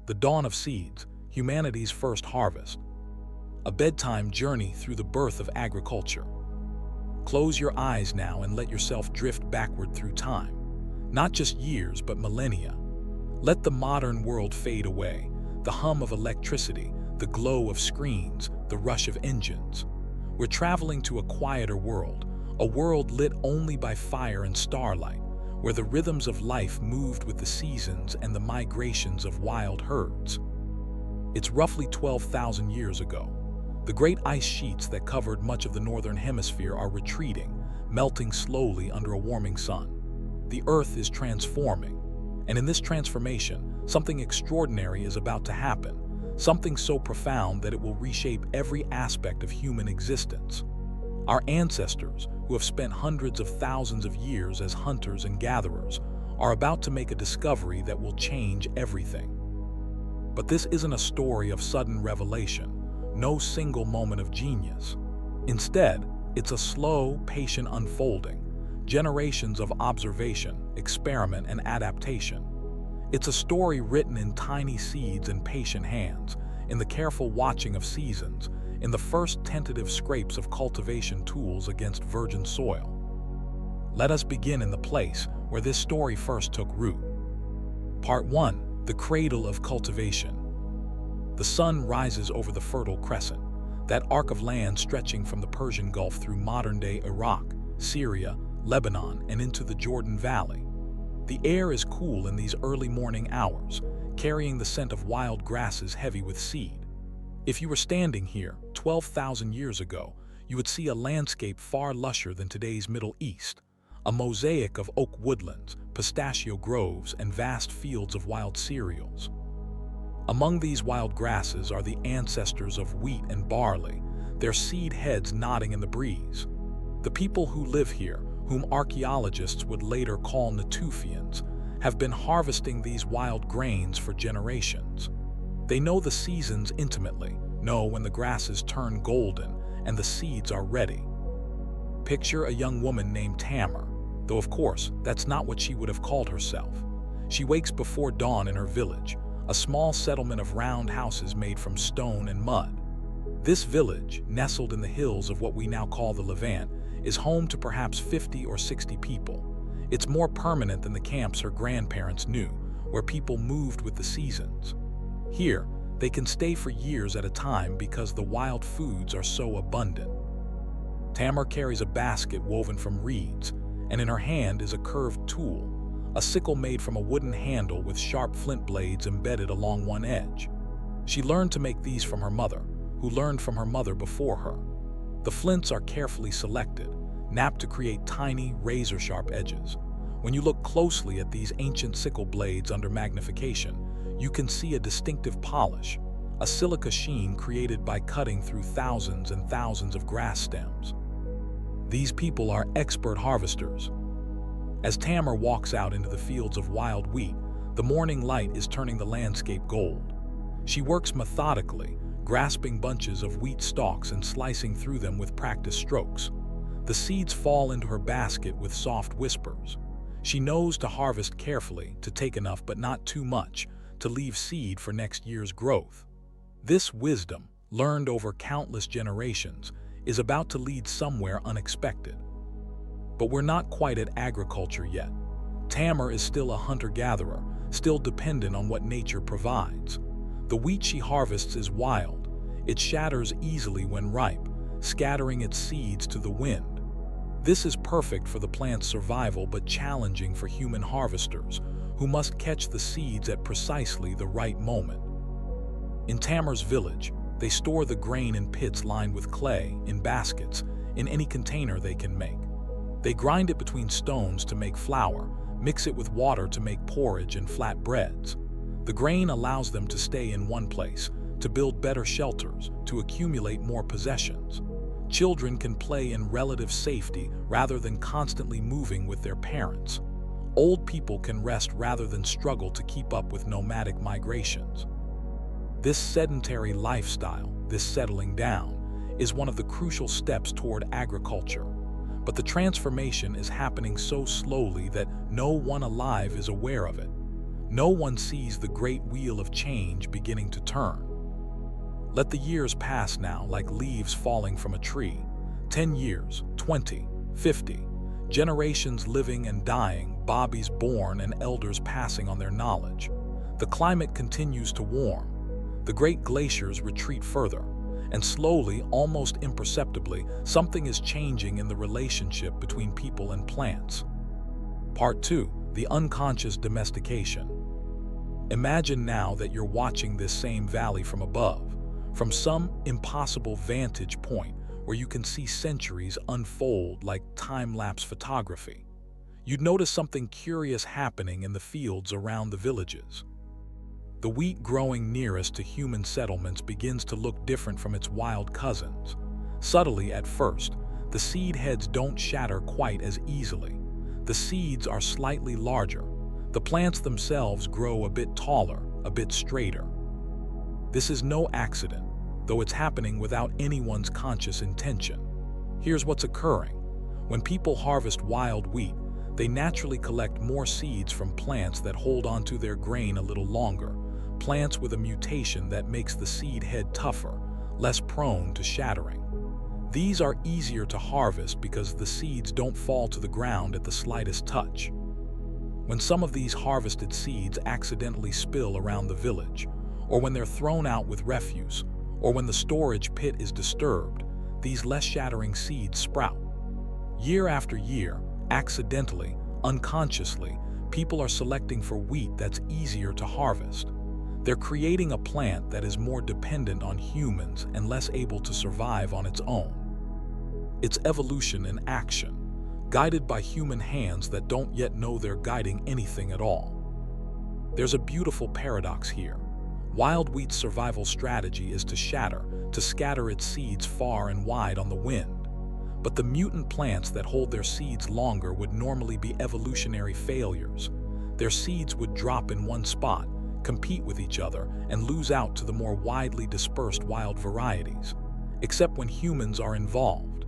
The Dawn of Seeds, Humanity's First Harvest. A bedtime journey through the birth of agriculture. Close your eyes now and let yourself drift backward through time. Not just years, but millennia. Let the modern world fade away, the hum of electricity, the glow of screens, the rush of engines. We're traveling to a quieter world, a world lit only by fire and starlight, where the rhythms of life moved with the seasons and the migrations of wild herds. It's roughly 12,000 years ago. The great ice sheets that covered much of the northern hemisphere are retreating, melting slowly under a warming sun. The Earth is transforming, and in this transformation, something extraordinary is about to happen, something so profound that it will reshape every aspect of human existence. Our ancestors, who have spent hundreds of thousands of years as hunters and gatherers, are about to make a discovery that will change everything. But this isn't a story of sudden revelation, no single moment of genius. Instead, it's a slow, patient unfolding, generations of observation, experiment, and adaptation. It's a story written in tiny seeds and patient hands, in the careful watching of seasons, in the first tentative scrapes of cultivation tools against virgin soil. Let us begin in the place where this story first took root. Part 1. The Cradle of Cultivation. The sun rises over the Fertile Crescent, that arc of land stretching from the Persian Gulf through modern-day Iraq, Syria, Lebanon, and into the Jordan Valley. The air is cool in these early morning hours, carrying the scent of wild grasses heavy with seed. If you were standing here 12,000 years ago, you would see a landscape far lusher than today's Middle East, a mosaic of oak woodlands, pistachio groves, and vast fields of wild cereals. Among these wild grasses are the ancestors of wheat and barley, their seed heads nodding in the breeze. The people who live here, whom archaeologists would later call Natufians, have been harvesting these wild grains for generations. They know the seasons intimately, know when the grasses turn golden and the seeds are ready. Picture a young woman named Tamar, though of course that's not what she would have called herself. She wakes before dawn in her village, a small settlement of round houses made from stone and mud. This village, nestled in the hills of what we now call the Levant, is home to perhaps 50 or 60 people. It's more permanent than the camps her grandparents knew, where people moved with the seasons. Here, they can stay for years at a time because the wild foods are so abundant. Tamar carries a basket woven from reeds, and in her hand is a curved tool, a sickle made from a wooden handle with sharp flint blades embedded along one edge. She learned to make these from her mother, who learned from her mother before her. The flints are carefully selected, knapped to create tiny, razor-sharp edges. When you look closely at these ancient sickle blades under magnification, you can see a distinctive polish, a silica sheen created by cutting through thousands and thousands of grass stems. These people are expert harvesters. As Tamar walks out into the fields of wild wheat, the morning light is turning the landscape gold. She works methodically, grasping bunches of wheat stalks and slicing through them with practiced strokes. The seeds fall into her basket with soft whispers. She knows to harvest carefully, to take enough but not too much, to leave seed for next year's growth. This wisdom, learned over countless generations, is about to lead somewhere unexpected. But we're not quite at agriculture yet. Tamar is still a hunter-gatherer, still dependent on what nature provides. The wheat she harvests is wild. It shatters easily when ripe, scattering its seeds to the wind. This is perfect for the plant's survival but challenging for human harvesters, who must catch the seeds at precisely the right moment. In Tamar's village, they store the grain in pits lined with clay, in baskets, in any container they can make. They grind it between stones to make flour, mix it with water to make porridge and flat breads. The grain allows them to stay in one place, to build better shelters, to accumulate more possessions. Children can play in relative safety rather than constantly moving with their parents. Old people can rest rather than struggle to keep up with nomadic migrations. This sedentary lifestyle, this settling down, is one of the crucial steps toward agriculture. But the transformation is happening so slowly that no one alive is aware of it. No one sees the great wheel of change beginning to turn. Let the years pass now like leaves falling from a tree. 10 years, 20, 50. Generations living and dying, Bobbies born and elders passing on their knowledge. The climate continues to warm. The great glaciers retreat further. And slowly, almost imperceptibly, something is changing in the relationship between people and plants. Part 2. The unconscious domestication. Imagine now that you're watching this same valley from above, from some impossible vantage point where you can see centuries unfold like time-lapse photography. You'd notice something curious happening in the fields around the villages. The wheat growing nearest to human settlements begins to look different from its wild cousins. Subtly at first, the seed heads don't shatter quite as easily. The seeds are slightly larger. The plants themselves grow a bit taller, a bit straighter. This is no accident, though it's happening without anyone's conscious intention. Here's what's occurring. When people harvest wild wheat, they naturally collect more seeds from plants that hold onto their grain a little longer, plants with a mutation that makes the seed head tougher, less prone to shattering. These are easier to harvest because the seeds don't fall to the ground at the slightest touch. When some of these harvested seeds accidentally spill around the village, or when they're thrown out with refuse, or when the storage pit is disturbed, these less shattering seeds sprout. Year after year, accidentally, unconsciously, people are selecting for wheat that's easier to harvest. They're creating a plant that is more dependent on humans and less able to survive on its own. It's evolution in action, guided by human hands that don't yet know they're guiding anything at all. There's a beautiful paradox here. Wild wheat's survival strategy is to scatter its seeds far and wide on the wind. But the mutant plants that hold their seeds longer would normally be evolutionary failures. Their seeds would drop in one spot, compete with each other, and lose out to the more widely dispersed wild varieties. Except when humans are involved.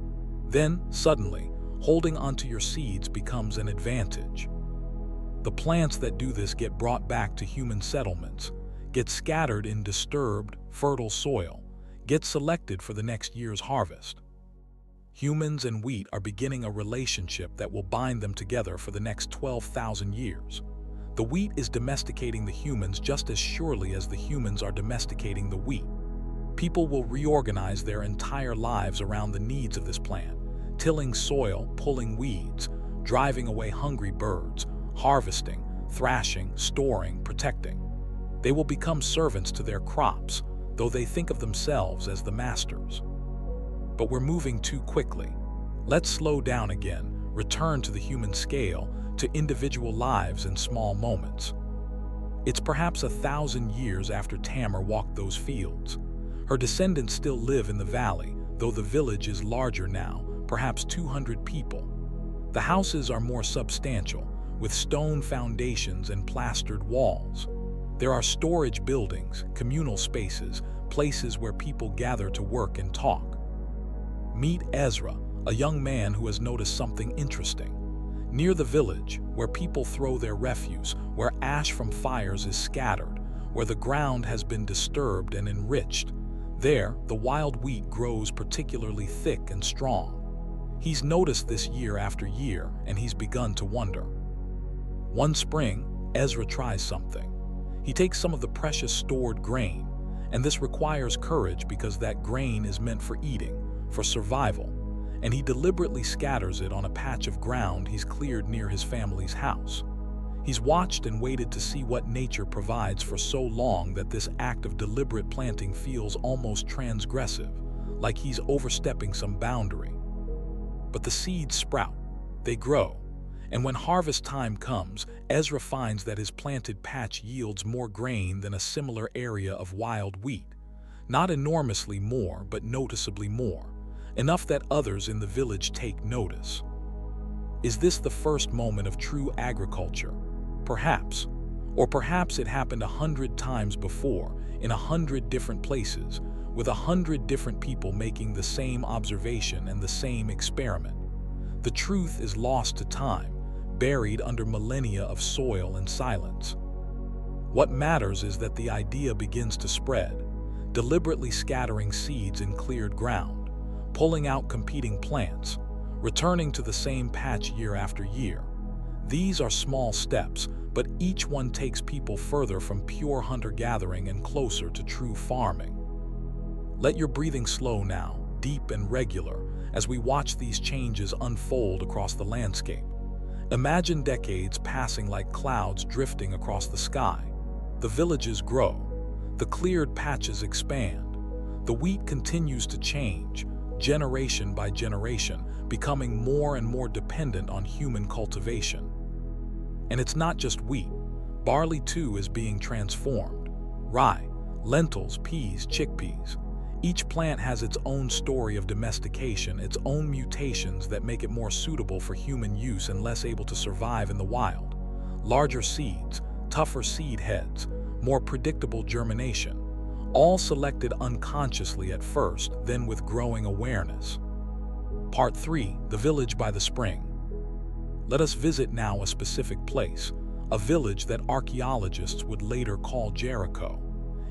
Then, suddenly, holding onto your seeds becomes an advantage. The plants that do this get brought back to human settlements, get scattered in disturbed, fertile soil, get selected for the next year's harvest. Humans and wheat are beginning a relationship that will bind them together for the next 12,000 years. The wheat is domesticating the humans just as surely as the humans are domesticating the wheat. People will reorganize their entire lives around the needs of this plant, tilling soil, pulling weeds, driving away hungry birds, harvesting, thrashing, storing, protecting. They will become servants to their crops, though they think of themselves as the masters. But we're moving too quickly. Let's slow down again, return to the human scale, to individual lives and small moments. It's perhaps 1,000 years after Tamar walked those fields. Her descendants still live in the valley, though the village is larger now, perhaps 200 people. The houses are more substantial, with stone foundations and plastered walls. There are storage buildings, communal spaces, places where people gather to work and talk. Meet Ezra, a young man who has noticed something interesting. Near the village, where people throw their refuse, where ash from fires is scattered, where the ground has been disturbed and enriched, there the wild wheat grows particularly thick and strong. He's noticed this year after year, and he's begun to wonder. One spring, Ezra tries something. He takes some of the precious stored grain, and this requires courage because that grain is meant for eating, for survival, and he deliberately scatters it on a patch of ground he's cleared near his family's house. He's watched and waited to see what nature provides for so long that this act of deliberate planting feels almost transgressive, like he's overstepping some boundary. But the seeds sprout, they grow, and when harvest time comes, Ezra finds that his planted patch yields more grain than a similar area of wild wheat. Not enormously more, but noticeably more, enough that others in the village take notice. Is this the first moment of true agriculture? Perhaps. Or perhaps it happened 100 times before, in 100 different places, with 100 different people making the same observation and the same experiment. The truth is lost to time, buried under millennia of soil and silence. What matters is that the idea begins to spread, deliberately scattering seeds in cleared ground, pulling out competing plants, returning to the same patch year after year. These are small steps, but each one takes people further from pure hunter-gathering and closer to true farming. Let your breathing slow now, deep and regular, as we watch these changes unfold across the landscape. Imagine decades passing like clouds drifting across the sky. The villages grow, the cleared patches expand, the wheat continues to change, generation by generation, becoming more and more dependent on human cultivation. And it's not just wheat. Barley too is being transformed. Rye, lentils, peas, chickpeas. Each plant has its own story of domestication, its own mutations that make it more suitable for human use and less able to survive in the wild. Larger seeds, tougher seed heads, more predictable germination, all selected unconsciously at first, then with growing awareness. Part 3. The Village by the Spring. Let us visit now a specific place, a village that archaeologists would later call Jericho.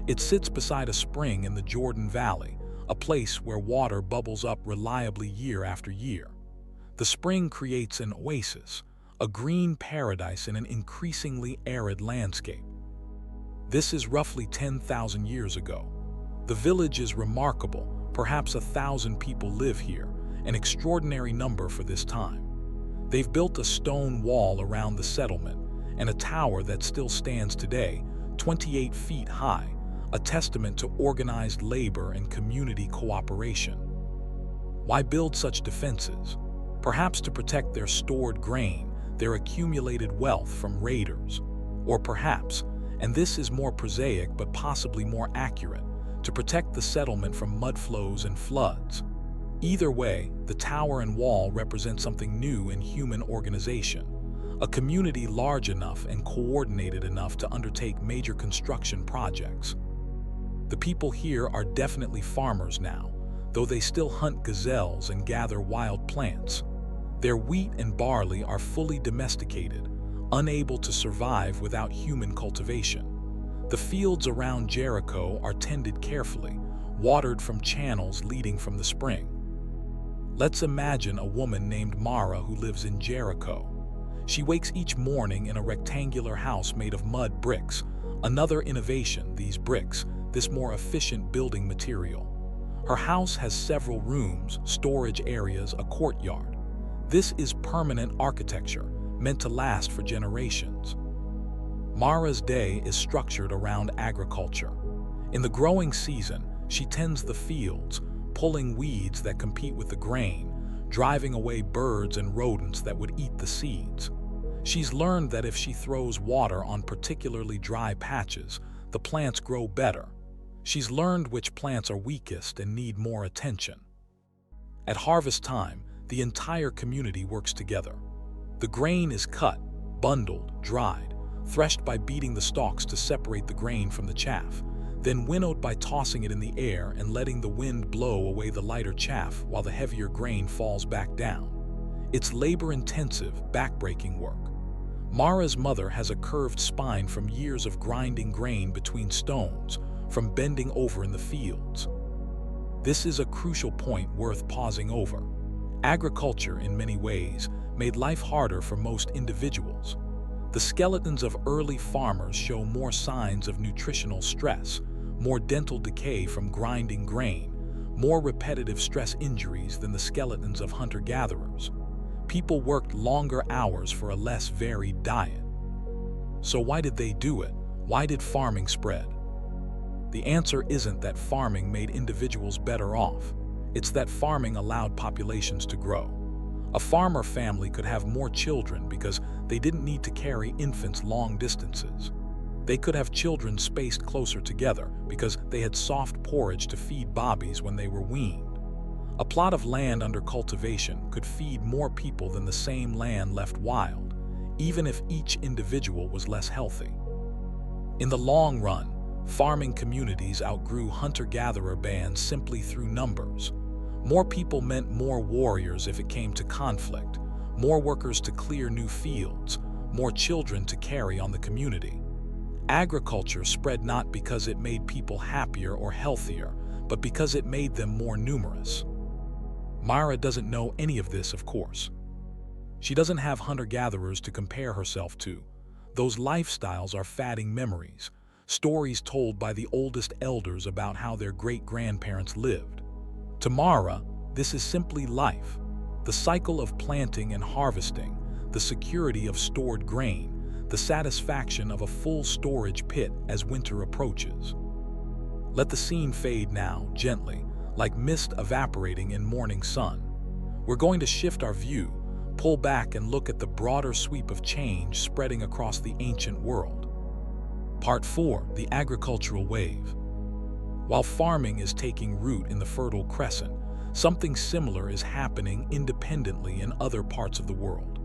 It sits beside a spring in the Jordan Valley, a place where water bubbles up reliably year after year. The spring creates an oasis, a green paradise in an increasingly arid landscape. This is roughly 10,000 years ago. The village is remarkable. Perhaps 1,000 people live here, an extraordinary number for this time. They've built a stone wall around the settlement and a tower that still stands today, 28 feet high, a testament to organized labor and community cooperation. Why build such defenses? Perhaps to protect their stored grain, their accumulated wealth from raiders. Or perhaps, and this is more prosaic but possibly more accurate, to protect the settlement from mudflows and floods. Either way, the tower and wall represent something new in human organization, a community large enough and coordinated enough to undertake major construction projects. The people here are definitely farmers now, though they still hunt gazelles and gather wild plants. Their wheat and barley are fully domesticated, unable to survive without human cultivation. The fields around Jericho are tended carefully, watered from channels leading from the spring. Let's imagine a woman named Mara who lives in Jericho. She wakes each morning in a rectangular house made of mud bricks. Another innovation, these bricks, this more efficient building material. Her house has several rooms, storage areas, a courtyard. This is permanent architecture, meant to last for generations. Mara's day is structured around agriculture. In the growing season, she tends the fields, pulling weeds that compete with the grain, driving away birds and rodents that would eat the seeds. She's learned that if she throws water on particularly dry patches, the plants grow better. She's learned which plants are weakest and need more attention. At harvest time, the entire community works together. The grain is cut, bundled, dried, threshed by beating the stalks to separate the grain from the chaff, then winnowed by tossing it in the air and letting the wind blow away the lighter chaff while the heavier grain falls back down. It's labor-intensive, backbreaking work. Mara's mother has a curved spine from years of grinding grain between stones, from bending over in the fields. This is a crucial point worth pausing over. Agriculture, in many ways, made life harder for most individuals. The skeletons of early farmers show more signs of nutritional stress, more dental decay from grinding grain, more repetitive stress injuries than the skeletons of hunter-gatherers. People worked longer hours for a less varied diet. So why did they do it? Why did farming spread? The answer isn't that farming made individuals better off. It's that farming allowed populations to grow. A farmer family could have more children because they didn't need to carry infants long distances. They could have children spaced closer together because they had soft porridge to feed bobbies when they were weaned. A plot of land under cultivation could feed more people than the same land left wild, even if each individual was less healthy. In the long run, farming communities outgrew hunter-gatherer bands simply through numbers. More people meant more warriors if it came to conflict, more workers to clear new fields, more children to carry on the community. Agriculture spread not because it made people happier or healthier, but because it made them more numerous. Myra doesn't know any of this, of course. She doesn't have hunter-gatherers to compare herself to. Those lifestyles are fading memories, stories told by the oldest elders about how their great-grandparents lived. To Myra, this is simply life, the cycle of planting and harvesting, the security of stored grain, the satisfaction of a full storage pit as winter approaches. Let the scene fade now, gently, like mist evaporating in morning sun. We're going to shift our view, pull back and look at the broader sweep of change spreading across the ancient world. Part 4. The Agricultural Wave. While farming is taking root in the Fertile Crescent, something similar is happening independently in other parts of the world.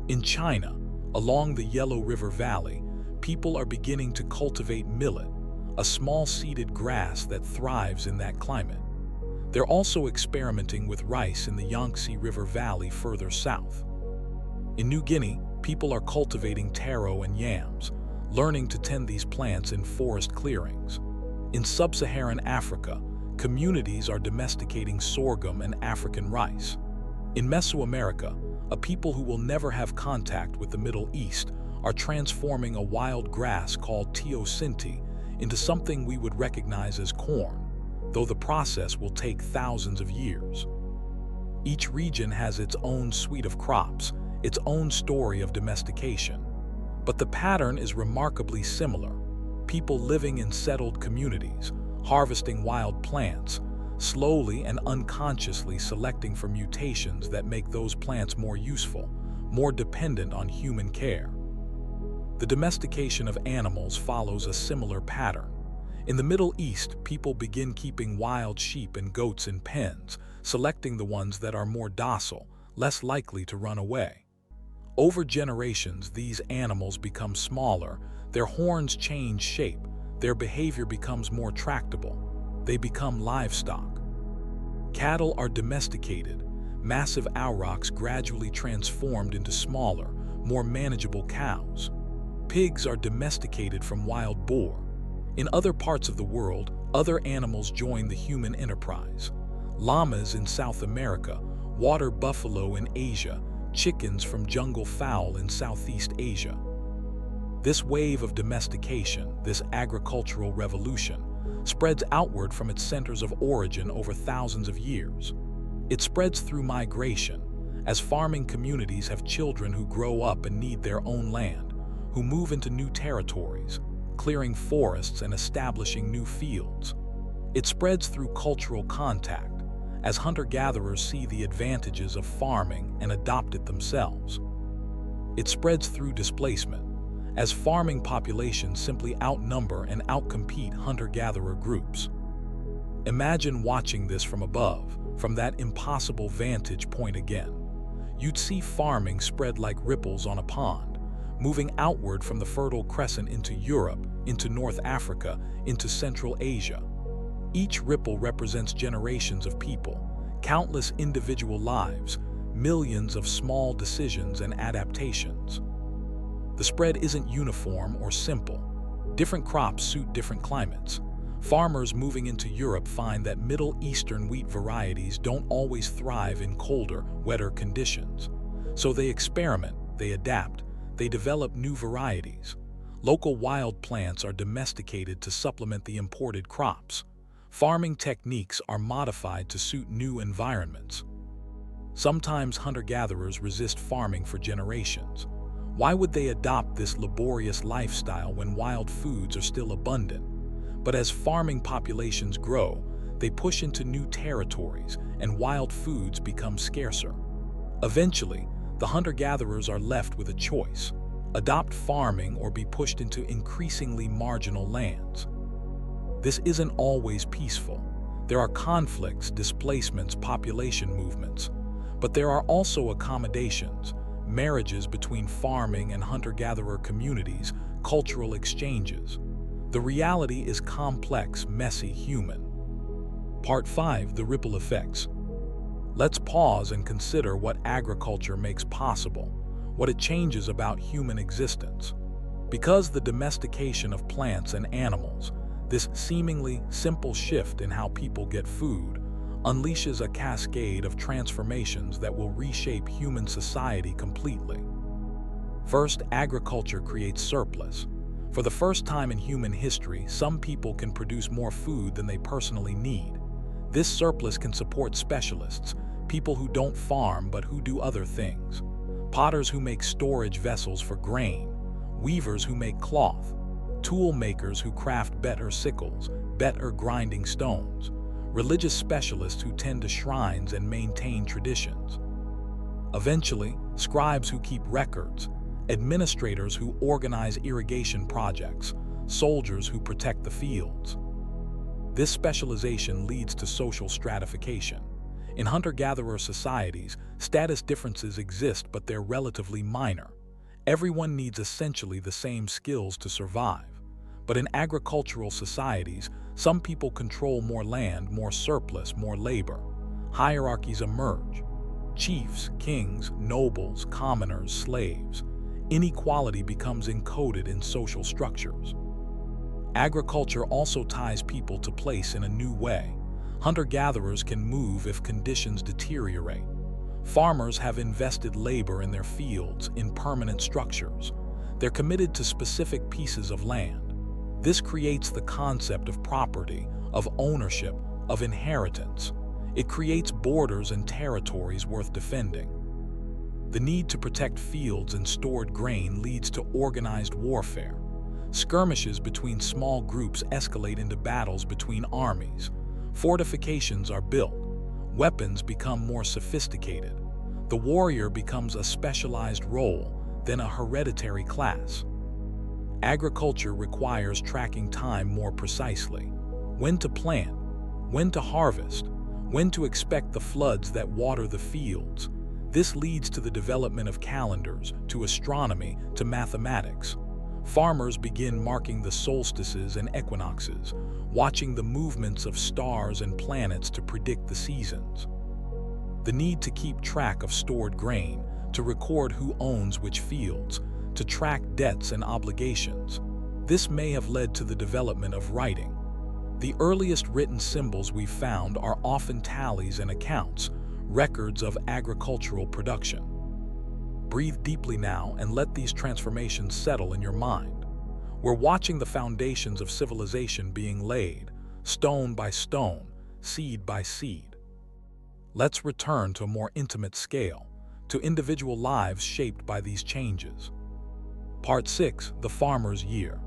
In China, along the Yellow River Valley, people are beginning to cultivate millet, a small seeded grass that thrives in that climate. They're also experimenting with rice in the Yangtze River Valley further south. In New Guinea, people are cultivating taro and yams, learning to tend these plants in forest clearings. In sub-Saharan Africa, communities are domesticating sorghum and African rice. In Mesoamerica, a people who will never have contact with the Middle East are transforming a wild grass called teosinte into something we would recognize as corn, though the process will take thousands of years. Each region has its own suite of crops, its own story of domestication. But the pattern is remarkably similar. People living in settled communities, harvesting wild plants, slowly and unconsciously selecting for mutations that make those plants more useful, more dependent on human care. The domestication of animals follows a similar pattern. In the Middle East, people begin keeping wild sheep and goats in pens, selecting the ones that are more docile, less likely to run away. Over generations, these animals become smaller, their horns change shape, their behavior becomes more tractable. They become livestock. Cattle are domesticated, massive aurochs gradually transformed into smaller, more manageable cows. Pigs are domesticated from wild boar. In other parts of the world, other animals join the human enterprise. Llamas in South America, water buffalo in Asia, chickens from jungle fowl in Southeast Asia. This wave of domestication, this agricultural revolution, spreads outward from its centers of origin over thousands of years. It spreads through migration, as farming communities have children who grow up and need their own land, who move into new territories, clearing forests and establishing new fields. It spreads through cultural contact, as hunter-gatherers see the advantages of farming and adopt it themselves. It spreads through displacement, as farming populations simply outnumber and outcompete hunter-gatherer groups. Imagine watching this from above, from that impossible vantage point again. You'd see farming spread like ripples on a pond, moving outward from the Fertile Crescent into Europe, into North Africa, into Central Asia. Each ripple represents generations of people, countless individual lives, millions of small decisions and adaptations. The spread isn't uniform or simple. Different crops suit different climates. Farmers moving into Europe find that Middle Eastern wheat varieties don't always thrive in colder, wetter conditions. So they experiment, they adapt, they develop new varieties. Local wild plants are domesticated to supplement the imported crops. Farming techniques are modified to suit new environments. Sometimes hunter-gatherers resist farming for generations. Why would they adopt this laborious lifestyle when wild foods are still abundant? But as farming populations grow, they push into new territories and wild foods become scarcer. Eventually, the hunter-gatherers are left with a choice: adopt farming or be pushed into increasingly marginal lands. This isn't always peaceful. There are conflicts, displacements, population movements. But there are also accommodations, marriages between farming and hunter-gatherer communities, cultural exchanges. The reality is complex, messy, human. Part 5. The Ripple Effects. Let's pause and consider what agriculture makes possible, what it changes about human existence. Because the domestication of plants and animals, this seemingly simple shift in how people get food, unleashes a cascade of transformations that will reshape human society completely. First, agriculture creates surplus. For the first time in human history, some people can produce more food than they personally need. This surplus can support specialists, people who don't farm but who do other things. Potters who make storage vessels for grain, weavers who make cloth, tool makers who craft better sickles, better grinding stones, religious specialists who tend to shrines and maintain traditions. Eventually, scribes who keep records, administrators who organize irrigation projects, soldiers who protect the fields. This specialization leads to social stratification. In hunter-gatherer societies, status differences exist, but they're relatively minor. Everyone needs essentially the same skills to survive. But in agricultural societies, some people control more land, more surplus, more labor. Hierarchies emerge. Chiefs, kings, nobles, commoners, slaves. Inequality becomes encoded in social structures. Agriculture also ties people to place in a new way. Hunter-gatherers can move if conditions deteriorate. Farmers have invested labor in their fields, in permanent structures. They're committed to specific pieces of land. This creates the concept of property, of ownership, of inheritance. It creates borders and territories worth defending. The need to protect fields and stored grain leads to organized warfare. Skirmishes between small groups escalate into battles between armies. Fortifications are built. Weapons become more sophisticated. The warrior becomes a specialized role, then a hereditary class. Agriculture requires tracking time more precisely. When to plant, when to harvest, when to expect the floods that water the fields. This leads to the development of calendars, to astronomy, to mathematics. Farmers begin marking the solstices and equinoxes, watching the movements of stars and planets to predict the seasons. The need to keep track of stored grain, to record who owns which fields, to track debts and obligations. This may have led to the development of writing. The earliest written symbols we've found are often tallies and accounts, records of agricultural production. Breathe deeply now and let these transformations settle in your mind. We're watching the foundations of civilization being laid, stone by stone, seed by seed. Let's return to a more intimate scale, to individual lives shaped by these changes. Part 6, The Farmer's Year.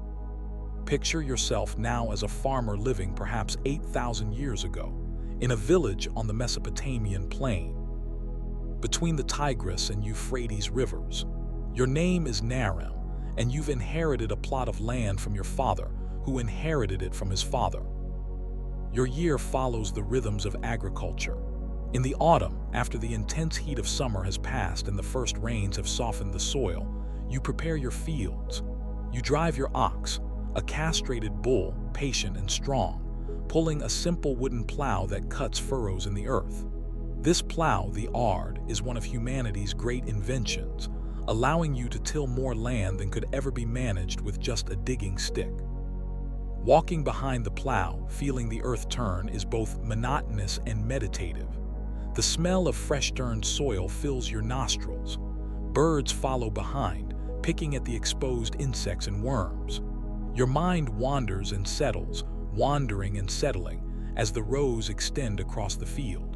Picture yourself now as a farmer living perhaps 8,000 years ago, in a village on the Mesopotamian plain, between the Tigris and Euphrates rivers. Your name is Narration, and you've inherited a plot of land from your father, who inherited it from his father. Your year follows the rhythms of agriculture. In the autumn, after the intense heat of summer has passed and the first rains have softened the soil, you prepare your fields. You drive your ox, a castrated bull, patient and strong, pulling a simple wooden plow that cuts furrows in the earth. This plow, the ard, is one of humanity's great inventions, allowing you to till more land than could ever be managed with just a digging stick. Walking behind the plow, feeling the earth turn, is both monotonous and meditative. The smell of fresh-turned soil fills your nostrils. Birds follow behind, picking at the exposed insects and worms. Your mind wanders and settles, wandering and settling, as the rows extend across the field.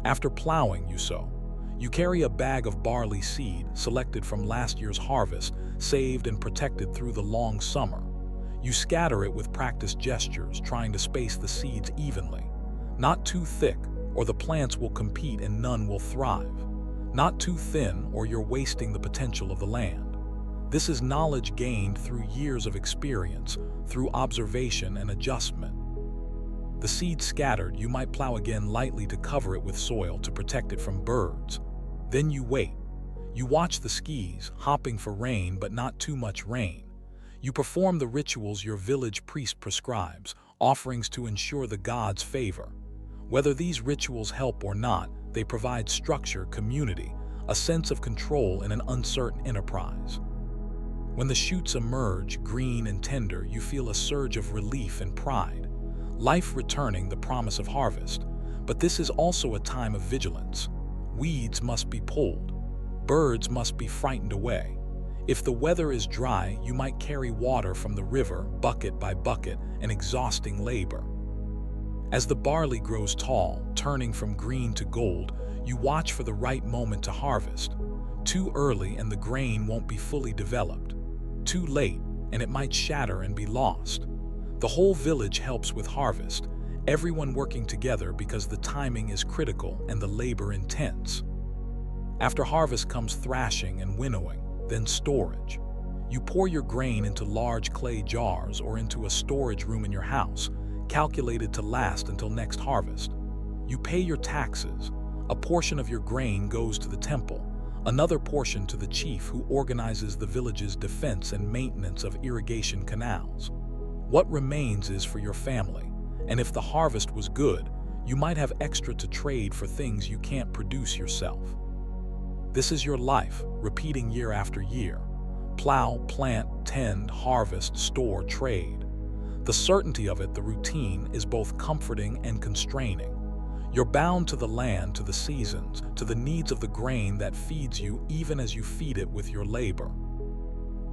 After plowing, you sow. You carry a bag of barley seed, selected from last year's harvest, saved and protected through the long summer. You scatter it with practiced gestures, trying to space the seeds evenly. Not too thick, or the plants will compete and none will thrive. Not too thin, or you're wasting the potential of the land. This is knowledge gained through years of experience, through observation and adjustment. The seed scattered, you might plow again lightly to cover it with soil to protect it from birds. Then you wait. You watch the skis, hopping for rain but not too much rain. You perform the rituals your village priest prescribes, offerings to ensure the gods' favor. Whether these rituals help or not, they provide structure, community, a sense of control in an uncertain enterprise. When the shoots emerge, green and tender, you feel a surge of relief and pride, life returning the promise of harvest. But this is also a time of vigilance. Weeds must be pulled. Birds must be frightened away. If the weather is dry, you might carry water from the river, bucket by bucket, an exhausting labor. As the barley grows tall, turning from green to gold, you watch for the right moment to harvest. Too early and the grain won't be fully developed. Too late and it might shatter and be lost. The whole village helps with harvest, everyone working together because the timing is critical and the labor intense. After harvest comes thrashing and winnowing, then storage. You pour your grain into large clay jars or into a storage room in your house, calculated to last until next harvest. You pay your taxes. A portion of your grain goes to the temple, another portion to the chief who organizes the village's defense and maintenance of irrigation canals. What remains is for your family, and if the harvest was good, you might have extra to trade for things you can't produce yourself. This is your life, repeating year after year. Plow, plant, tend, harvest, store, trade. The certainty of it, the routine, is both comforting and constraining. You're bound to the land, to the seasons, to the needs of the grain that feeds you even as you feed it with your labor.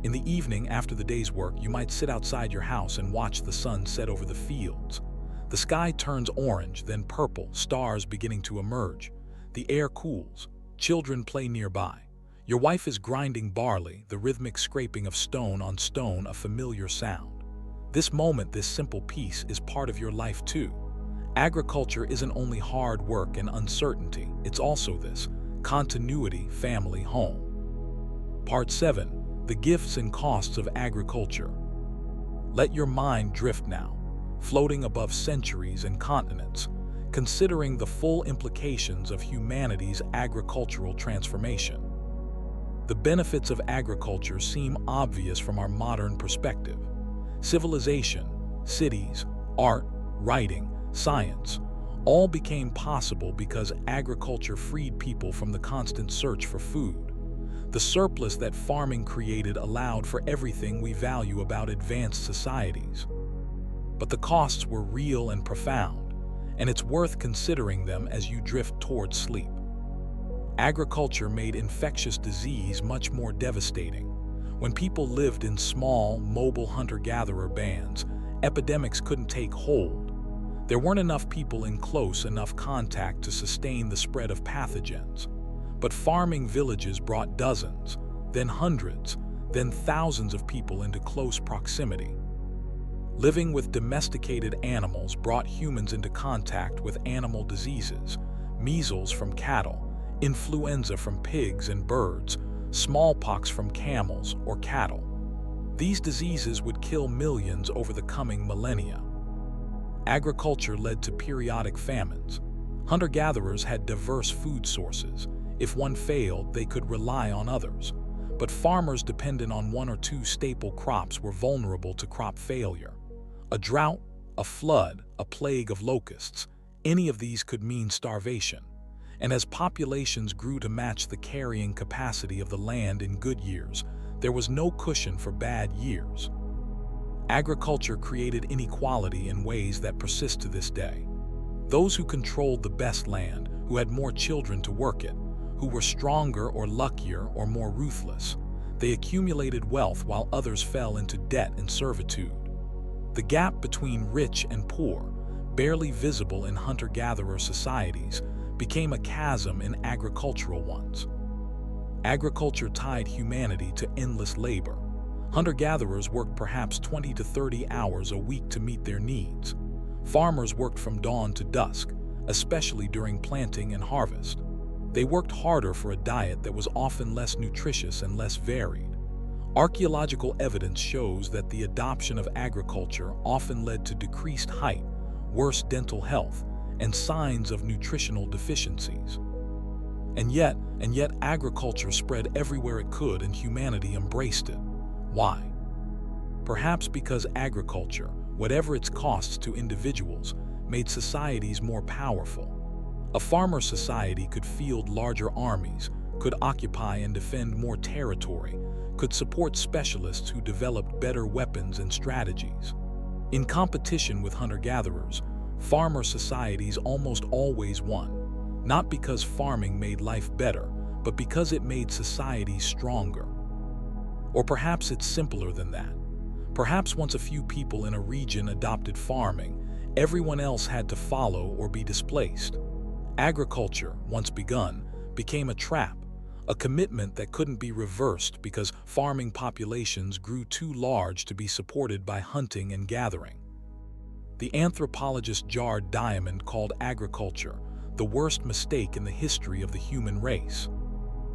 In the evening, after the day's work, you might sit outside your house and watch the sun set over the fields. The sky turns orange, then purple, stars beginning to emerge. The air cools. Children play nearby. Your wife is grinding barley, the rhythmic scraping of stone on stone, a familiar sound. This moment, this simple piece, is part of your life too. Agriculture isn't only hard work and uncertainty, it's also this: continuity, family, home. Part 7. The gifts and costs of agriculture. Let your mind drift now, floating above centuries and continents, considering the full implications of humanity's agricultural transformation. The benefits of agriculture seem obvious from our modern perspective. Civilization, cities, art, writing, science, all became possible because agriculture freed people from the constant search for food. The surplus that farming created allowed for everything we value about advanced societies. But the costs were real and profound, and it's worth considering them as you drift towards sleep. Agriculture made infectious disease much more devastating. When people lived in small, mobile hunter-gatherer bands, epidemics couldn't take hold. There weren't enough people in close enough contact to sustain the spread of pathogens. But farming villages brought dozens, then hundreds, then thousands of people into close proximity. Living with domesticated animals brought humans into contact with animal diseases: measles from cattle, influenza from pigs and birds, smallpox from camels or cattle. These diseases would kill millions over the coming millennia. Agriculture led to periodic famines. Hunter-gatherers had diverse food sources. If one failed, they could rely on others. But farmers dependent on one or two staple crops were vulnerable to crop failure. A drought, a flood, a plague of locusts, any of these could mean starvation. And as populations grew to match the carrying capacity of the land in good years, there was no cushion for bad years. Agriculture created inequality in ways that persist to this day. Those who controlled the best land, who had more children to work it, who were stronger or luckier or more ruthless, they accumulated wealth while others fell into debt and servitude. The gap between rich and poor, barely visible in hunter-gatherer societies, became a chasm in agricultural ones. Agriculture tied humanity to endless labor. Hunter-gatherers worked perhaps 20 to 30 hours a week to meet their needs. Farmers worked from dawn to dusk, especially during planting and harvest. They worked harder for a diet that was often less nutritious and less varied. Archaeological evidence shows that the adoption of agriculture often led to decreased height, worse dental health, and signs of nutritional deficiencies. And yet agriculture spread everywhere it could and humanity embraced it. Why? Perhaps because agriculture, whatever its costs to individuals, made societies more powerful. A farmer society could field larger armies, could occupy and defend more territory, could support specialists who developed better weapons and strategies. In competition with hunter-gatherers, farmer societies almost always won, not because farming made life better, but because it made societies stronger. Or perhaps it's simpler than that. Perhaps once a few people in a region adopted farming, everyone else had to follow or be displaced. Agriculture, once begun, became a trap, a commitment that couldn't be reversed because farming populations grew too large to be supported by hunting and gathering. The anthropologist Jared Diamond called agriculture the worst mistake in the history of the human race.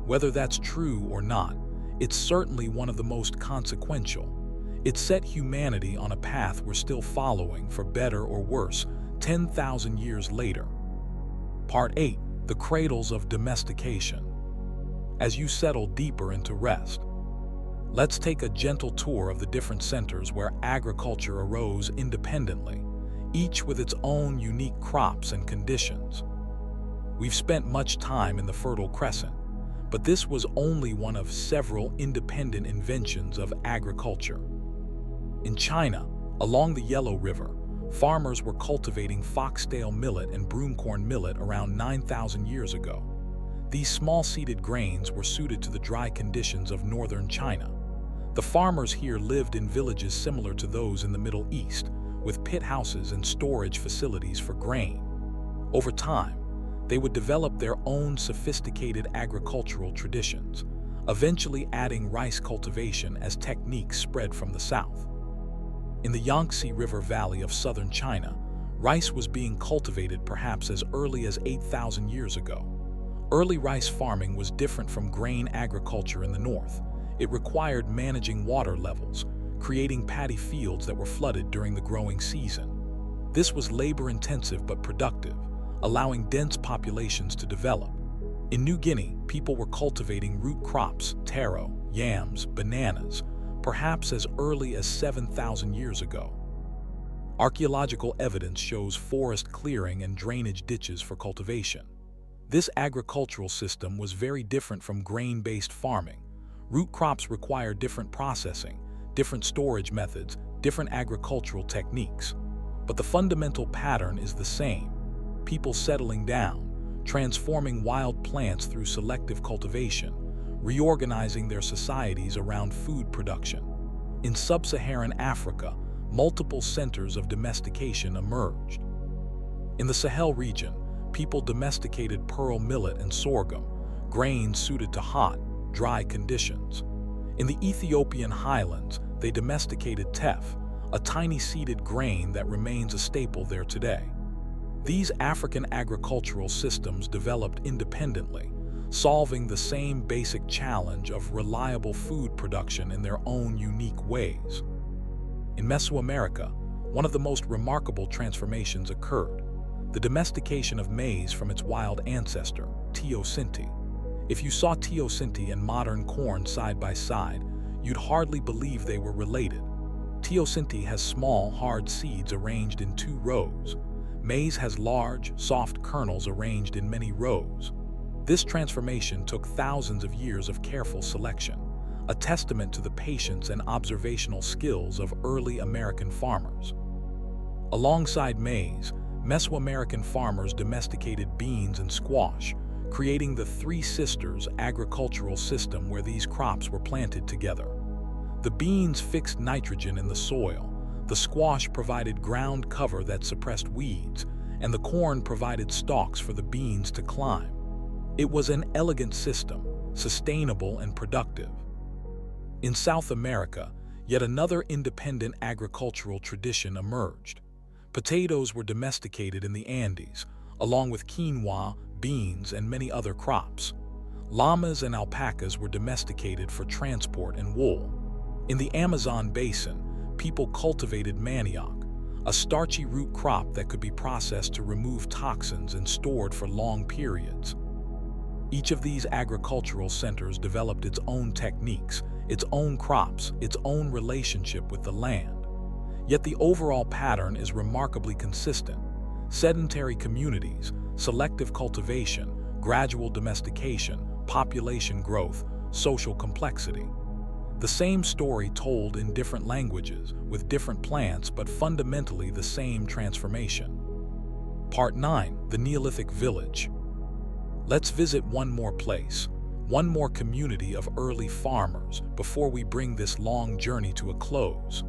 Whether that's true or not, it's certainly one of the most consequential. It set humanity on a path we're still following, for better or worse, 10,000 years later. Part 8. The Cradles of Domestication. As you settle deeper into rest, let's take a gentle tour of the different centers where agriculture arose independently, each with its own unique crops and conditions. We've spent much time in the Fertile Crescent, but this was only one of several independent inventions of agriculture. In China, along the Yellow River, farmers were cultivating foxtail millet and broomcorn millet around 9,000 years ago. These small-seeded grains were suited to the dry conditions of northern China. The farmers here lived in villages similar to those in the Middle East, with pit houses and storage facilities for grain. Over time, they would develop their own sophisticated agricultural traditions, eventually adding rice cultivation as techniques spread from the south. In the Yangtze River Valley of southern China, rice was being cultivated perhaps as early as 8,000 years ago. Early rice farming was different from grain agriculture in the north. It required managing water levels, creating paddy fields that were flooded during the growing season. This was labor-intensive but productive, allowing dense populations to develop. In New Guinea, people were cultivating root crops, taro, yams, bananas, perhaps as early as 7,000 years ago. Archaeological evidence shows forest clearing and drainage ditches for cultivation. This agricultural system was very different from grain-based farming. Root crops require different processing, different storage methods, different agricultural techniques. But the fundamental pattern is the same: people settling down, transforming wild plants through selective cultivation, reorganizing their societies around food production. In sub-Saharan Africa, multiple centers of domestication emerged. In the Sahel region, people domesticated pearl millet and sorghum, grains suited to hot, dry conditions. In the Ethiopian highlands, they domesticated teff, a tiny seeded grain that remains a staple there today. These African agricultural systems developed independently, solving the same basic challenge of reliable food production in their own unique ways. In Mesoamerica, one of the most remarkable transformations occurred: the domestication of maize from its wild ancestor, teosinte. If you saw teosinte and modern corn side by side, you'd hardly believe they were related. Teosinte has small, hard seeds arranged in 2 rows. Maize has large, soft kernels arranged in many rows. This transformation took thousands of years of careful selection, a testament to the patience and observational skills of early American farmers. Alongside maize, Mesoamerican farmers domesticated beans and squash, creating the Three Sisters agricultural system where these crops were planted together. The beans fixed nitrogen in the soil, the squash provided ground cover that suppressed weeds, and the corn provided stalks for the beans to climb. It was an elegant system, sustainable and productive. In South America, yet another independent agricultural tradition emerged. Potatoes were domesticated in the Andes, along with quinoa, beans, and many other crops. Llamas and alpacas were domesticated for transport and wool. In the Amazon basin, people cultivated manioc, a starchy root crop that could be processed to remove toxins and stored for long periods. Each of these agricultural centers developed its own techniques, its own crops, its own relationship with the land. Yet the overall pattern is remarkably consistent: sedentary communities, selective cultivation, gradual domestication, population growth, social complexity. The same story told in different languages, with different plants, but fundamentally the same transformation. Part 9. The Neolithic Village. Let's visit one more place, one more community of early farmers, before we bring this long journey to a close.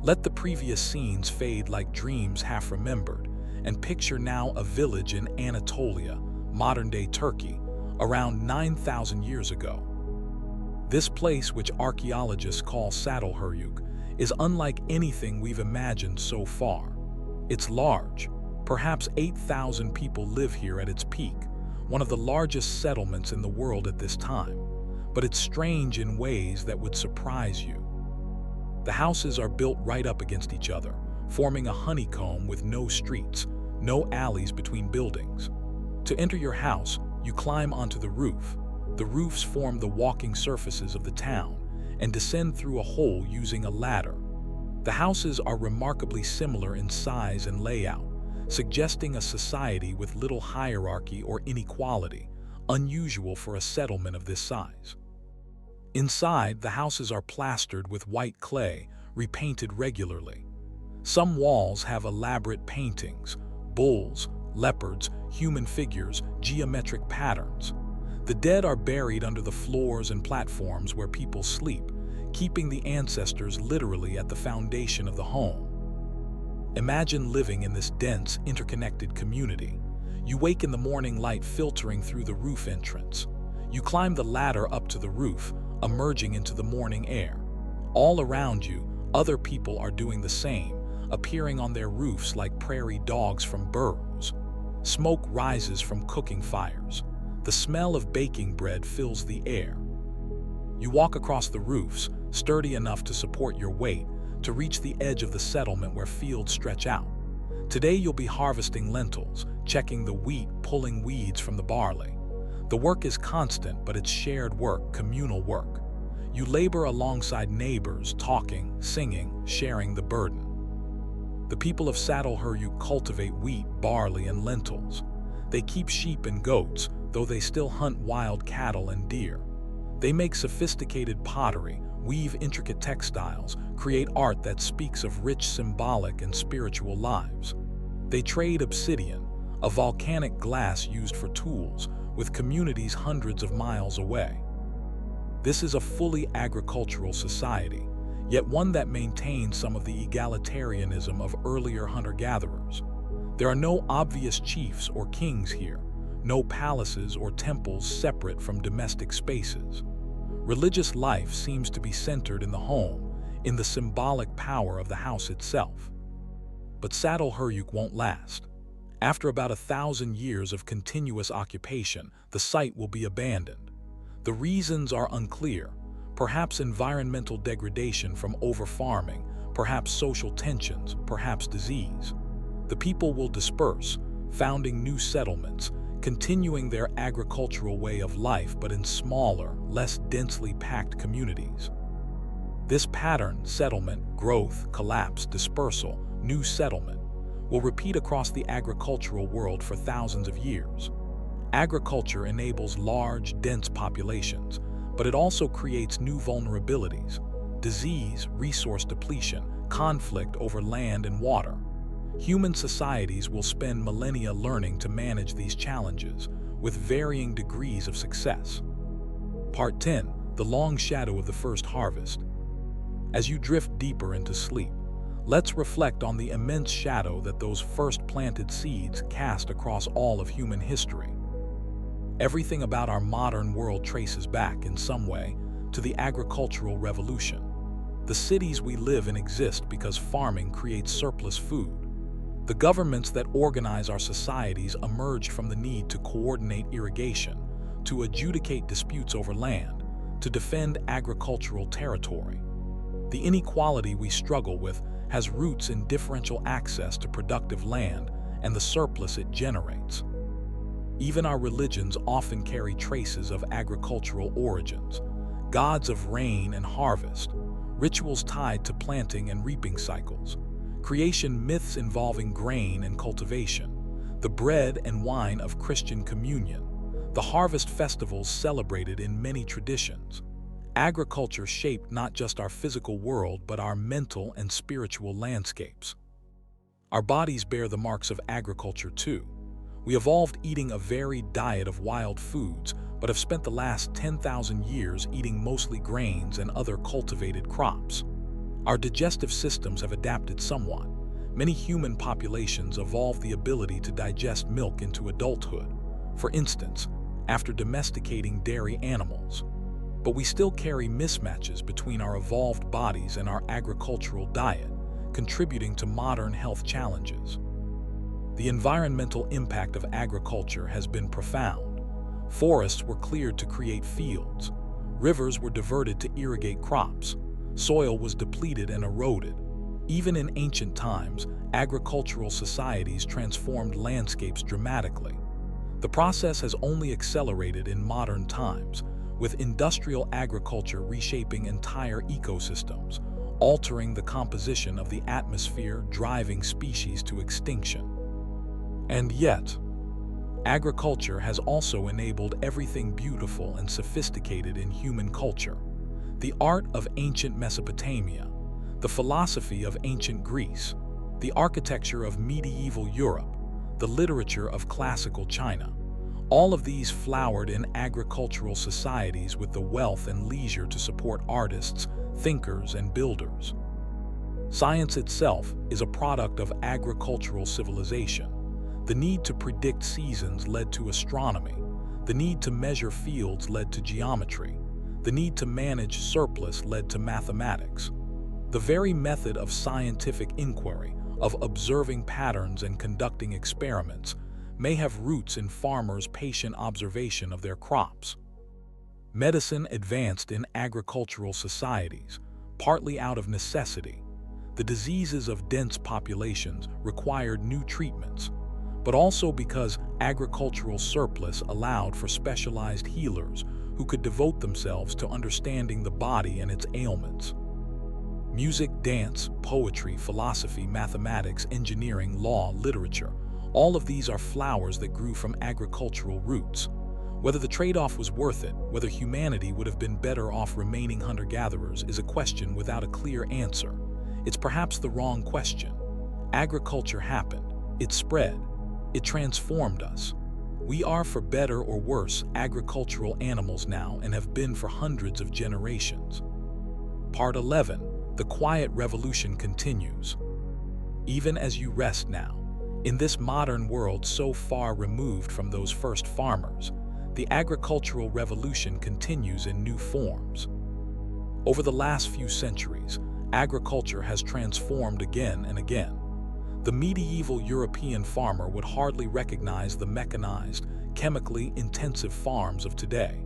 Let the previous scenes fade like dreams half remembered, and picture now a village in Anatolia, modern-day Turkey, around 9,000 years ago. This place, which archaeologists call Çatalhöyük, is unlike anything we've imagined so far. It's large. Perhaps 8,000 people live here at its peak, one of the largest settlements in the world at this time. But it's strange in ways that would surprise you. The houses are built right up against each other, forming a honeycomb with no streets, no alleys between buildings. To enter your house, you climb onto the roof. The roofs form the walking surfaces of the town and descend through a hole using a ladder. The houses are remarkably similar in size and layout, suggesting a society with little hierarchy or inequality, unusual for a settlement of this size. Inside, the houses are plastered with white clay, repainted regularly. Some walls have elaborate paintings, bulls, leopards, human figures, geometric patterns. The dead are buried under the floors and platforms where people sleep, keeping the ancestors literally at the foundation of the home. Imagine living in this dense, interconnected community. You wake in the morning light filtering through the roof entrance. You climb the ladder up to the roof, emerging into the morning air. All around you, other people are doing the same, appearing on their roofs like prairie dogs from burrows. Smoke rises from cooking fires. The smell of baking bread fills the air. You walk across the roofs, sturdy enough to support your weight, to reach the edge of the settlement where fields stretch out. Today you'll be harvesting lentils, checking the wheat, pulling weeds from the barley. The work is constant, but it's shared work, communal work. You labor alongside neighbors, talking, singing, sharing the burden. The people of Çatalhöyük cultivate wheat, barley, and lentils. They keep sheep and goats, though they still hunt wild cattle and deer. They make sophisticated pottery, weave intricate textiles, create art that speaks of rich symbolic and spiritual lives. They trade obsidian, a volcanic glass used for tools, with communities hundreds of miles away. This is a fully agricultural society, yet one that maintains some of the egalitarianism of earlier hunter-gatherers. There are no obvious chiefs or kings here, no palaces or temples separate from domestic spaces. Religious life seems to be centered in the home, in the symbolic power of the house itself. But Çatalhöyük won't last. After about 1,000 years of continuous occupation, the site will be abandoned. The reasons are unclear, perhaps environmental degradation from over-farming, perhaps social tensions, perhaps disease. The people will disperse, founding new settlements, continuing their agricultural way of life but in smaller, less densely packed communities. This pattern, settlement, growth, collapse, dispersal, new settlement, will repeat across the agricultural world for thousands of years. Agriculture enables large, dense populations, but it also creates new vulnerabilities: disease, resource depletion, conflict over land and water. Human societies will spend millennia learning to manage these challenges, with varying degrees of success. Part 10. The Long Shadow of the First Harvest. As you drift deeper into sleep, let's reflect on the immense shadow that those first planted seeds cast across all of human history. Everything about our modern world traces back, in some way, to the agricultural revolution. The cities we live in exist because farming creates surplus food. The governments that organize our societies emerged from the need to coordinate irrigation, to adjudicate disputes over land, to defend agricultural territory. The inequality we struggle with has roots in differential access to productive land and the surplus it generates. Even our religions often carry traces of agricultural origins: gods of rain and harvest, rituals tied to planting and reaping cycles, creation myths involving grain and cultivation, the bread and wine of Christian communion, the harvest festivals celebrated in many traditions. Agriculture shaped not just our physical world but our mental and spiritual landscapes. Our bodies bear the marks of agriculture too. We evolved eating a varied diet of wild foods, but have spent the last 10,000 years eating mostly grains and other cultivated crops. Our digestive systems have adapted somewhat. Many human populations evolved the ability to digest milk into adulthood, for instance, after domesticating dairy animals. But we still carry mismatches between our evolved bodies and our agricultural diet, contributing to modern health challenges. The environmental impact of agriculture has been profound. Forests were cleared to create fields. Rivers were diverted to irrigate crops. Soil was depleted and eroded. Even in ancient times, agricultural societies transformed landscapes dramatically. The process has only accelerated in modern times, with industrial agriculture reshaping entire ecosystems, altering the composition of the atmosphere, driving species to extinction. And yet, agriculture has also enabled everything beautiful and sophisticated in human culture. The art of ancient Mesopotamia, the philosophy of ancient Greece, the architecture of medieval Europe, the literature of classical China. All of these flowered in agricultural societies with the wealth and leisure to support artists, thinkers, and builders. Science itself is a product of agricultural civilization. The need to predict seasons led to astronomy. The need to measure fields led to geometry. The need to manage surplus led to mathematics. The very method of scientific inquiry, of observing patterns and conducting experiments, may have roots in farmers' patient observation of their crops. Medicine advanced in agricultural societies, partly out of necessity. The diseases of dense populations required new treatments, but also because agricultural surplus allowed for specialized healers who could devote themselves to understanding the body and its ailments. Music, dance, poetry, philosophy, mathematics, engineering, law, literature, all of these are flowers that grew from agricultural roots. Whether the trade-off was worth it, whether humanity would have been better off remaining hunter-gatherers, is a question without a clear answer. It's perhaps the wrong question. Agriculture happened. It spread. It transformed us. We are, for better or worse, agricultural animals now and have been for hundreds of generations. Part 11. The Quiet Revolution continues. Even as you rest now, in this modern world so far removed from those first farmers, the agricultural revolution continues in new forms. Over the last few centuries, agriculture has transformed again and again. The medieval European farmer would hardly recognize the mechanized, chemically intensive farms of today.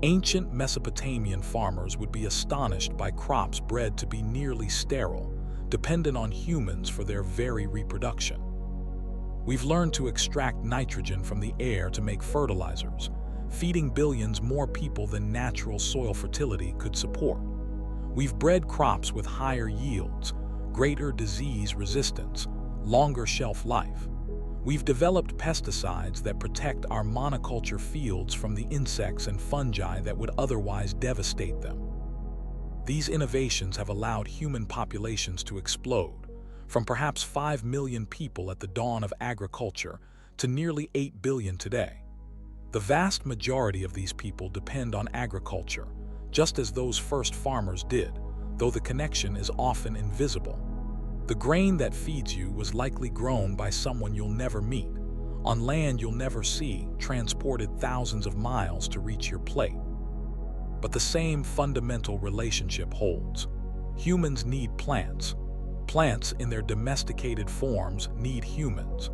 Ancient Mesopotamian farmers would be astonished by crops bred to be nearly sterile, dependent on humans for their very reproduction. We've learned to extract nitrogen from the air to make fertilizers, feeding billions more people than natural soil fertility could support. We've bred crops with higher yields, greater disease resistance, longer shelf life. We've developed pesticides that protect our monoculture fields from the insects and fungi that would otherwise devastate them. These innovations have allowed human populations to explode, from perhaps 5 million people at the dawn of agriculture to nearly 8 billion today. The vast majority of these people depend on agriculture, just as those first farmers did, though the connection is often invisible. The grain that feeds you was likely grown by someone you'll never meet, on land you'll never see, transported thousands of miles to reach your plate. But the same fundamental relationship holds. Humans need plants. Plants in their domesticated forms need humans.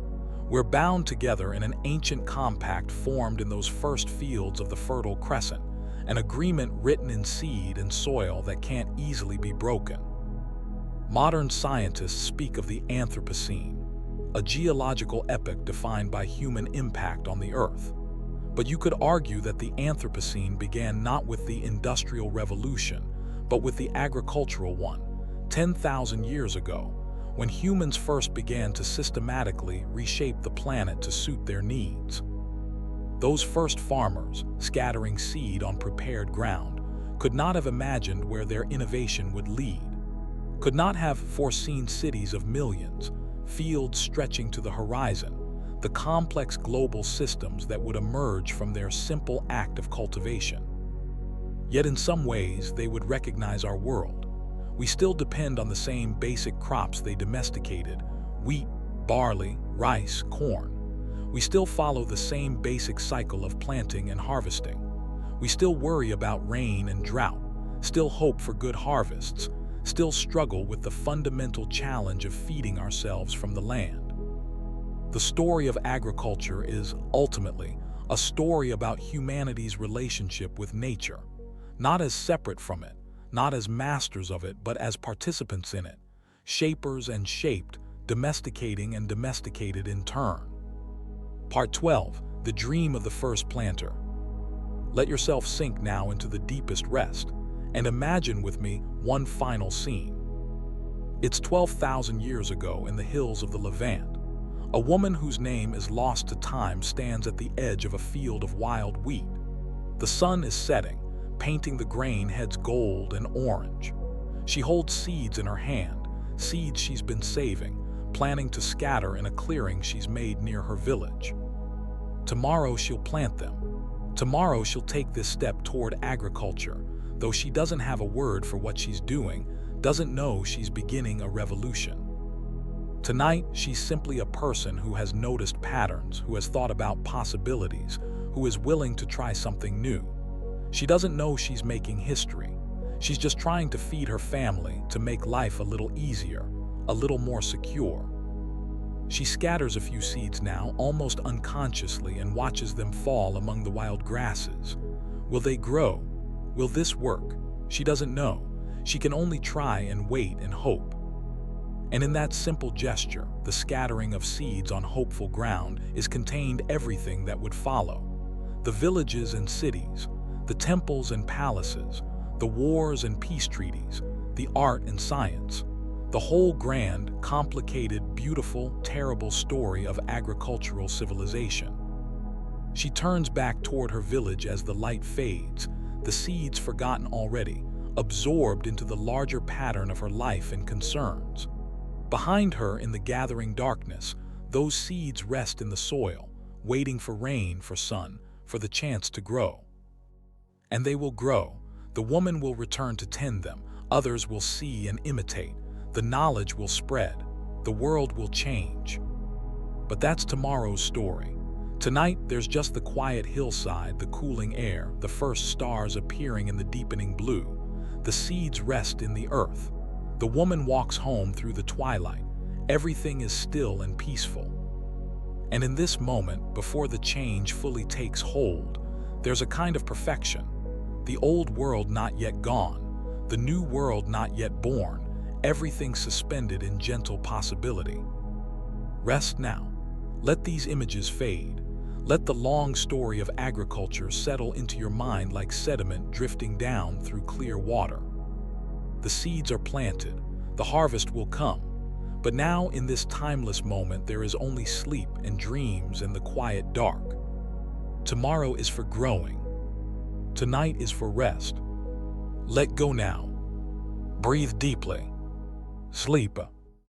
We're bound together in an ancient compact formed in those first fields of the Fertile Crescent, an agreement written in seed and soil that can't easily be broken. Modern scientists speak of the Anthropocene, a geological epoch defined by human impact on the Earth. But you could argue that the Anthropocene began not with the Industrial Revolution, but with the agricultural one, 10,000 years ago, when humans first began to systematically reshape the planet to suit their needs. Those first farmers, scattering seed on prepared ground, could not have imagined where their innovation would lead, could not have foreseen cities of millions, fields stretching to the horizon, the complex global systems that would emerge from their simple act of cultivation. Yet in some ways, they would recognize our world. We still depend on the same basic crops they domesticated: wheat, barley, rice, corn. We still follow the same basic cycle of planting and harvesting. We still worry about rain and drought, still hope for good harvests, still struggle with the fundamental challenge of feeding ourselves from the land. The story of agriculture is, ultimately, a story about humanity's relationship with nature, not as separate from it, not as masters of it, but as participants in it, shapers and shaped, domesticating and domesticated in turn. Part 12. The Dream of the First Planter. Let yourself sink now into the deepest rest, and imagine with me one final scene. It's 12,000 years ago in the hills of the Levant. A woman whose name is lost to time stands at the edge of a field of wild wheat. The sun is setting, painting the grain heads gold and orange. She holds seeds in her hand, seeds she's been saving, planning to scatter in a clearing she's made near her village. Tomorrow she'll plant them. Tomorrow she'll take this step toward agriculture, though she doesn't have a word for what she's doing, doesn't know she's beginning a revolution. Tonight, she's simply a person who has noticed patterns, who has thought about possibilities, who is willing to try something new. She doesn't know she's making history. She's just trying to feed her family, to make life a little easier, a little more secure. She scatters a few seeds now, almost unconsciously, and watches them fall among the wild grasses. Will they grow? Will this work? She doesn't know. She can only try and wait and hope. And in that simple gesture, the scattering of seeds on hopeful ground, is contained everything that would follow. The villages and cities, the temples and palaces, the wars and peace treaties, the art and science, the whole grand, complicated, beautiful, terrible story of agricultural civilization. She turns back toward her village as the light fades, the seeds forgotten already, absorbed into the larger pattern of her life and concerns. Behind her, in the gathering darkness, those seeds rest in the soil, waiting for rain, for sun, for the chance to grow. And they will grow. The woman will return to tend them. Others will see and imitate. The knowledge will spread. The world will change. But that's tomorrow's story. Tonight, there's just the quiet hillside, the cooling air, the first stars appearing in the deepening blue. The seeds rest in the earth. The woman walks home through the twilight. Everything is still and peaceful. And in this moment, before the change fully takes hold, there's a kind of perfection. The old world not yet gone, the new world not yet born, everything suspended in gentle possibility. Rest now. Let these images fade. Let the long story of agriculture settle into your mind like sediment drifting down through clear water. The seeds are planted. The harvest will come. But now, in this timeless moment, there is only sleep and dreams and the quiet dark. Tomorrow is for growing. Tonight is for rest. Let go now. Breathe deeply. Sleep.